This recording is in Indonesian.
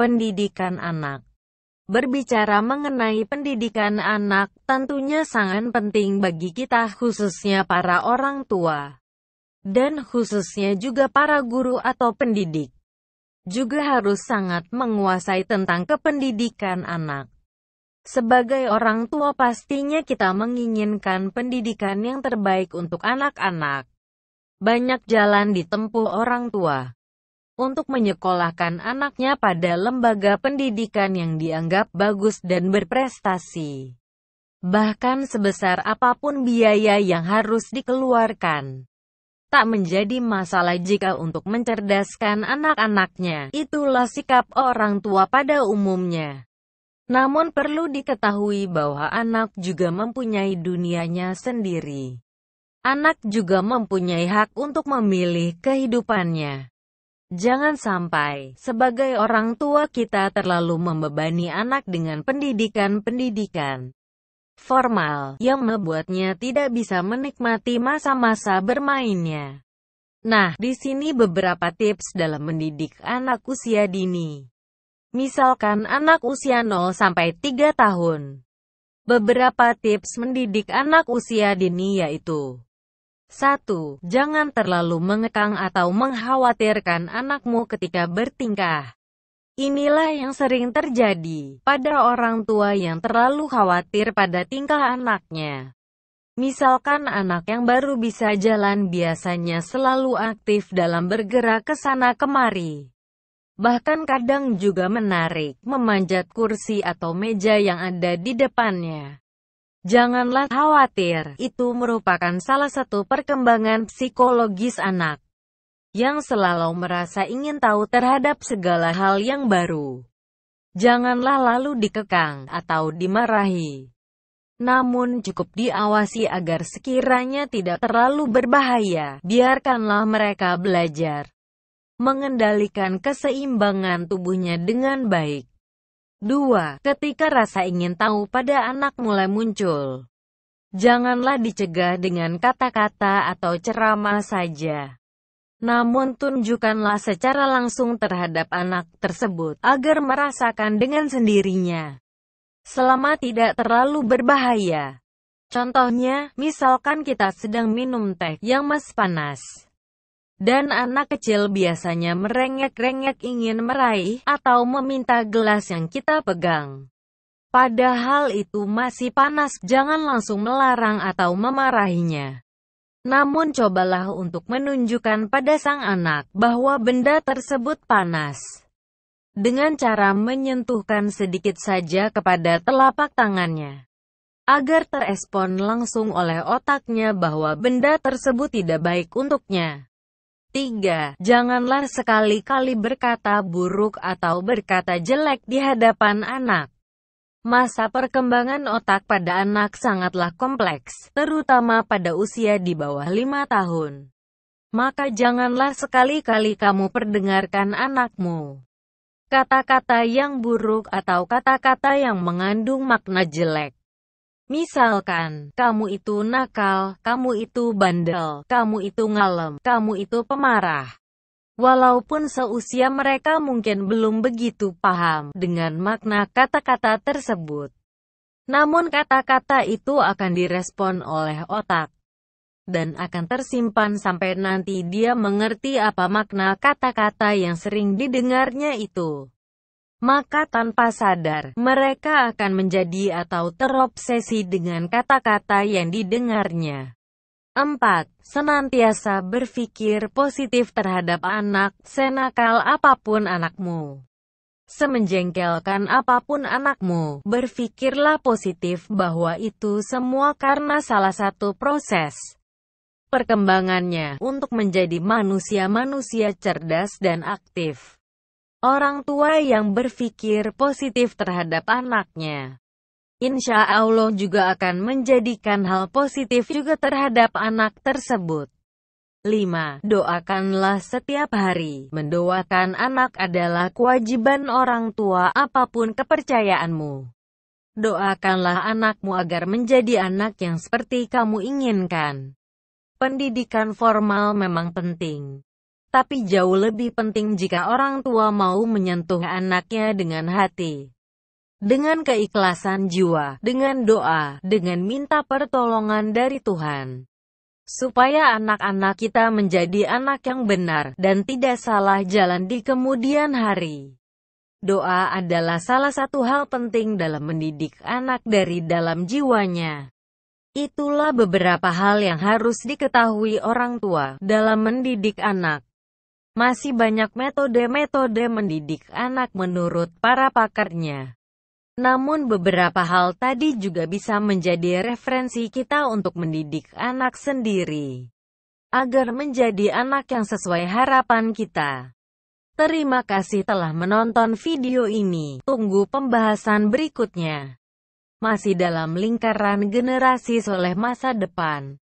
Pendidikan anak. Berbicara mengenai pendidikan anak, tentunya sangat penting bagi kita, khususnya para orang tua. Dan khususnya juga para guru atau pendidik. Juga harus sangat menguasai tentang kependidikan anak. Sebagai orang tua pastinya kita menginginkan pendidikan yang terbaik untuk anak-anak. Banyak jalan ditempuh orang tua untuk menyekolahkan anaknya pada lembaga pendidikan yang dianggap bagus dan berprestasi. Bahkan sebesar apapun biaya yang harus dikeluarkan, tak menjadi masalah jika untuk mencerdaskan anak-anaknya. Itulah sikap orang tua pada umumnya. Namun perlu diketahui bahwa anak juga mempunyai dunianya sendiri. Anak juga mempunyai hak untuk memilih kehidupannya. Jangan sampai, sebagai orang tua kita terlalu membebani anak dengan pendidikan formal, yang membuatnya tidak bisa menikmati masa-masa bermainnya. Nah, di sini beberapa tips dalam mendidik anak usia dini. Misalkan anak usia 0-3 tahun. Beberapa tips mendidik anak usia dini yaitu: 1. Jangan terlalu mengekang atau mengkhawatirkan anakmu ketika bertingkah. Inilah yang sering terjadi pada orang tua yang terlalu khawatir pada tingkah anaknya. Misalkan anak yang baru bisa jalan biasanya selalu aktif dalam bergerak ke sana kemari. Bahkan kadang juga menarik, memanjat kursi atau meja yang ada di depannya. Janganlah khawatir, itu merupakan salah satu perkembangan psikologis anak yang selalu merasa ingin tahu terhadap segala hal yang baru. Janganlah lalu dikekang atau dimarahi. Namun cukup diawasi agar sekiranya tidak terlalu berbahaya. Biarkanlah mereka belajar mengendalikan keseimbangan tubuhnya dengan baik. 2. Ketika rasa ingin tahu pada anak mulai muncul, janganlah dicegah dengan kata-kata atau ceramah saja. Namun tunjukkanlah secara langsung terhadap anak tersebut, agar merasakan dengan sendirinya, selama tidak terlalu berbahaya. Contohnya, misalkan kita sedang minum teh yang masih panas. Dan anak kecil biasanya merengek-rengek ingin meraih atau meminta gelas yang kita pegang. Padahal itu masih panas, jangan langsung melarang atau memarahinya. Namun cobalah untuk menunjukkan pada sang anak bahwa benda tersebut panas. Dengan cara menyentuhkan sedikit saja kepada telapak tangannya. Agar terespon langsung oleh otaknya bahwa benda tersebut tidak baik untuknya. 3. Janganlah sekali-kali berkata buruk atau berkata jelek di hadapan anak. Masa perkembangan otak pada anak sangatlah kompleks, terutama pada usia di bawah 5 tahun. Maka janganlah sekali-kali kamu perdengarkan anakmu kata-kata yang buruk atau kata-kata yang mengandung makna jelek. Misalkan, kamu itu nakal, kamu itu bandel, kamu itu ngalem, kamu itu pemarah. Walaupun seusia mereka mungkin belum begitu paham dengan makna kata-kata tersebut. Namun kata-kata itu akan direspon oleh otak. Dan akan tersimpan sampai nanti dia mengerti apa makna kata-kata yang sering didengarnya itu. Maka tanpa sadar, mereka akan menjadi atau terobsesi dengan kata-kata yang didengarnya. 4. Senantiasa berpikir positif terhadap anak, senakal apapun anakmu. Semenjengkelkan apapun anakmu, berpikirlah positif bahwa itu semua karena salah satu proses perkembangannya untuk menjadi manusia-manusia cerdas dan aktif. Orang tua yang berpikir positif terhadap anaknya, insya Allah juga akan menjadikan hal positif juga terhadap anak tersebut. 5. Doakanlah setiap hari. Mendoakan anak adalah kewajiban orang tua apapun kepercayaanmu. Doakanlah anakmu agar menjadi anak yang seperti kamu inginkan. Pendidikan formal memang penting. Tapi jauh lebih penting jika orang tua mau menyentuh anaknya dengan hati, dengan keikhlasan jiwa, dengan doa, dengan minta pertolongan dari Tuhan, supaya anak-anak kita menjadi anak yang benar dan tidak salah jalan di kemudian hari. Doa adalah salah satu hal penting dalam mendidik anak dari dalam jiwanya. Itulah beberapa hal yang harus diketahui orang tua dalam mendidik anak. Masih banyak metode-metode mendidik anak menurut para pakarnya. Namun beberapa hal tadi juga bisa menjadi referensi kita untuk mendidik anak sendiri, agar menjadi anak yang sesuai harapan kita. Terima kasih telah menonton video ini. Tunggu pembahasan berikutnya. Masih dalam lingkaran generasi soleh masa depan.